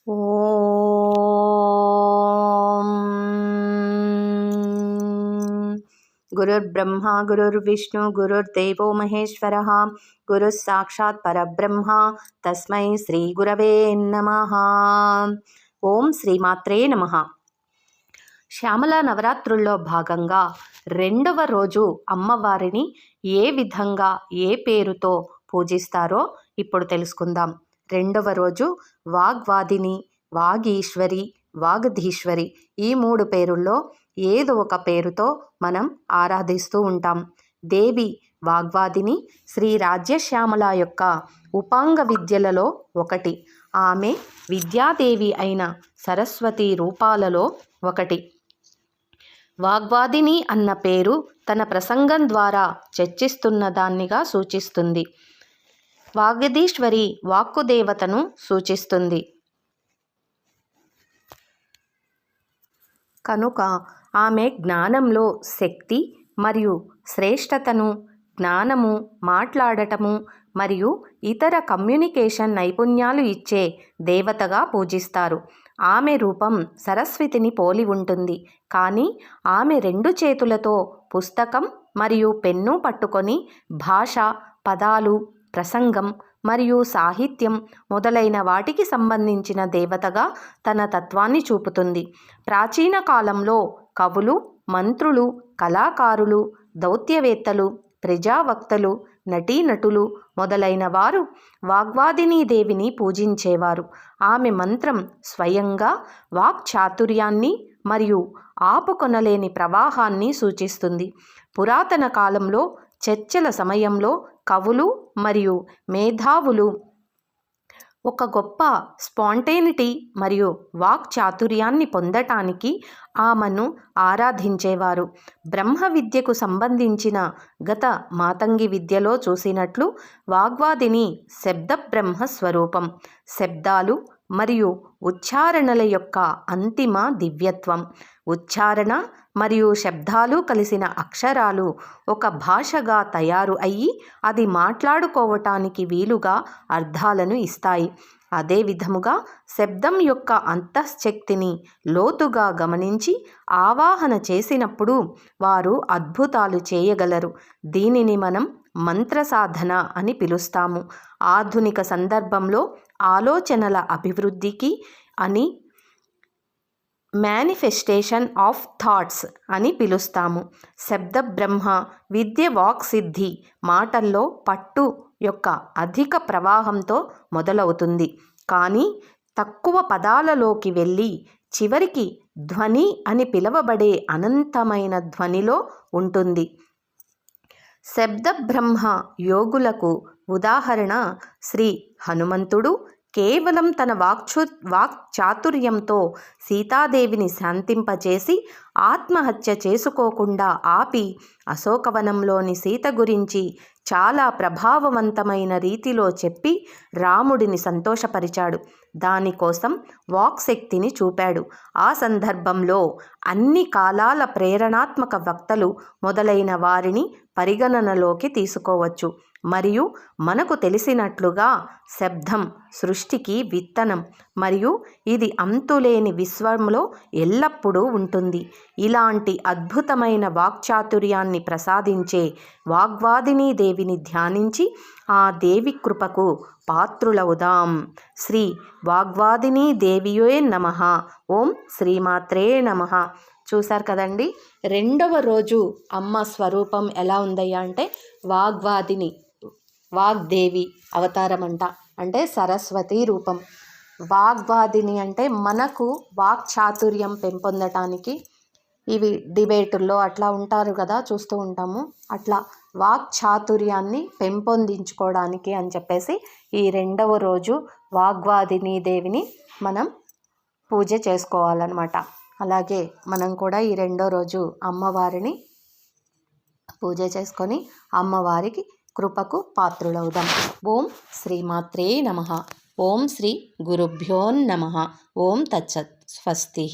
ఓం గురుర్బ్రహ్మ గురుర్విష్ణు గురుర్దేవో మహేశ్వరః గురుః సాక్షాత్ పరబ్రహ్మ తస్మై శ్రీ గురవే నమః. ఓం శ్రీమాత్రే నమః. శ్యామల నవరాత్రుల్లో భాగంగా రెండవ రోజు అమ్మవారిని ఏ విధంగా ఏ పేరుతో పూజిస్తారో ఇప్పుడు తెలుసుకుందాం. రెండవ రోజు వాగ్వాదిని, వాగీశ్వరి, వాగధీశ్వరి ఈ మూడు పేరుల్లో ఏదో ఒక పేరుతో మనం ఆరాధిస్తూ ఉంటాం. దేవి వాగ్వాదిని శ్రీ రాజ్యశ్యామల యొక్క ఉపాంగ విద్యలలో ఒకటి. ఆమె విద్యాదేవి అయిన సరస్వతి రూపాలలో ఒకటి. వాగ్వాదిని అన్న పేరు తన ప్రసంగం ద్వారా చర్చిస్తున్న దాన్నిగా సూచిస్తుంది. వాగధీశ్వరి వాక్కుదేవతను సూచిస్తుంది. కనుక ఆమె జ్ఞానంలో శక్తి మరియు శ్రేష్టతను, జ్ఞానము, మాట్లాడటము మరియు ఇతర కమ్యూనికేషన్ నైపుణ్యాలు ఇచ్చే దేవతగా పూజిస్తారు. ఆమె రూపం సరస్వతిని పోలి ఉంటుంది. కానీ ఆమె రెండు చేతులతో పుస్తకం మరియు పెన్ను పట్టుకొని భాష, పదాలు, ప్రసంగం మరియు సాహిత్యం మొదలైన వాటికి సంబంధించిన దేవతగా తన తత్వాన్ని చూపుతుంది. ప్రాచీన కాలంలో కవులు, మంత్రులు, కళాకారులు, దౌత్యవేత్తలు, ప్రజావక్తలు, నటీనటులు మొదలైన వారు వాగ్వాదినీ దేవిని పూజించేవారు. ఆమె మంత్రం స్వయంగా వాక్చాతుర్యాన్ని మరియు ఆపుకొనలేని ప్రవాహాన్ని సూచిస్తుంది. పురాతన కాలంలో చర్చల సమయంలో కవులు మరియు మేధావులు ఒక గొప్ప స్పాంటేనిటీ మరియు వాక్చాతుర్యాన్ని పొందటానికి ఆమెను ఆరాధించేవారు. బ్రహ్మ విద్యకు సంబంధించిన గత మాతంగి విద్యలో చూసినట్లు వాగ్వాదిని శబ్ద బ్రహ్మ స్వరూపం. శబ్దాలు మరియు ఉచ్చారణల యొక్క అంతిమ దివ్యత్వం. ఉచ్చారణ మరియు శబ్దాలు కలిసిన అక్షరాలు ఒక భాషగా తయారు అయ్యి అది మాట్లాడుకోవటానికి వీలుగా అర్థాలను ఇస్తాయి. అదే విధముగా శబ్దం యొక్క అంతఃశక్తిని లోతుగా గమనించి ఆవాహన చేసినప్పుడు వారు అద్భుతాలు చేయగలరు. దీనిని మనం మంత్ర సాధన అని పిలుస్తాము. ఆధునిక సందర్భంలో ఆలోచనల అభివృద్ధికి అని మేనిఫెస్టేషన్ ఆఫ్ థాట్స్ అని పిలుస్తాము. శబ్ద బ్రహ్మ విద్య వాక్సిద్ధి మాటల్లో పట్టు యొక్క అధిక ప్రవాహంతో మొదలవుతుంది. కానీ తక్కువ పదాలలోకి వెళ్ళి చివరికి ధ్వని అని పిలువబడే అనంతమైన ధ్వనిలో ఉంటుంది. శబ్ద బ్రహ్మ యోగులకు ఉదాహరణ శ్రీ హనుమంతుడు. కేవలం తన వాక్చాతుర్యంతో సీతాదేవిని శాంతింపచేసి ఆత్మహత్య చేసుకోకుండా ఆపి అశోకవనంలోని సీత గురించి చాలా ప్రభావవంతమైన రీతిలో చెప్పి రాముడిని సంతోషపరిచాడు. దానికోసం వాక్శక్తిని చూపాడు. ఆ సందర్భంలో అన్ని కాలాల ప్రేరణాత్మక వక్తలు మొదలైన వారిని పరిగణనలోకి తీసుకోవచ్చు. మరియు మనకు తెలిసినట్లుగా శబ్దం సృష్టికి విత్తనం మరియు ఇది అంతులేని విశ్వంలో ఎల్లప్పుడూ ఉంటుంది. ఇలాంటి అద్భుతమైన వాక్చాతుర్యాన్ని ప్రసాదించే వాగ్వాదినీ దేవిని ధ్యానించి ఆ దేవి కృపకు పాత్రులవుదాం. శ్రీ వాగ్వాదినీ దేవియే నమః. ఓం శ్రీమాత్రే నమః. చూశారు కదండి, రెండవ రోజు అమ్మ స్వరూపం ఎలా ఉందయ్యా అంటే వాగ్వాదిని, వాగ్దేవి అవతారం అంటే సరస్వతి రూపం. వాగ్వాదిని అంటే మనకు వాక్చాతుర్యం పెంపొందటానికి ఇవి డిబేటుల్లో అట్లా ఉంటారు కదా, చూస్తూ ఉంటాము. అట్లా వాక్చాతుర్యాన్ని పెంపొందించుకోవడానికి అని చెప్పేసి ఈ రెండవ రోజు వాగ్వాదిని దేవిని మనం పూజ చేసుకోవాలన్నమాట. అలాగే మనం కూడా ఈ రెండో రోజు అమ్మవారిని పూజ చేసుకొని అమ్మవారికి కృపకు పాత్రులవుదాం. ఓం శ్రీమాత్రే నమః. ఓం శ్రీ గురుభ్యో నమః. ఓం తత్సత్. స్వస్తి.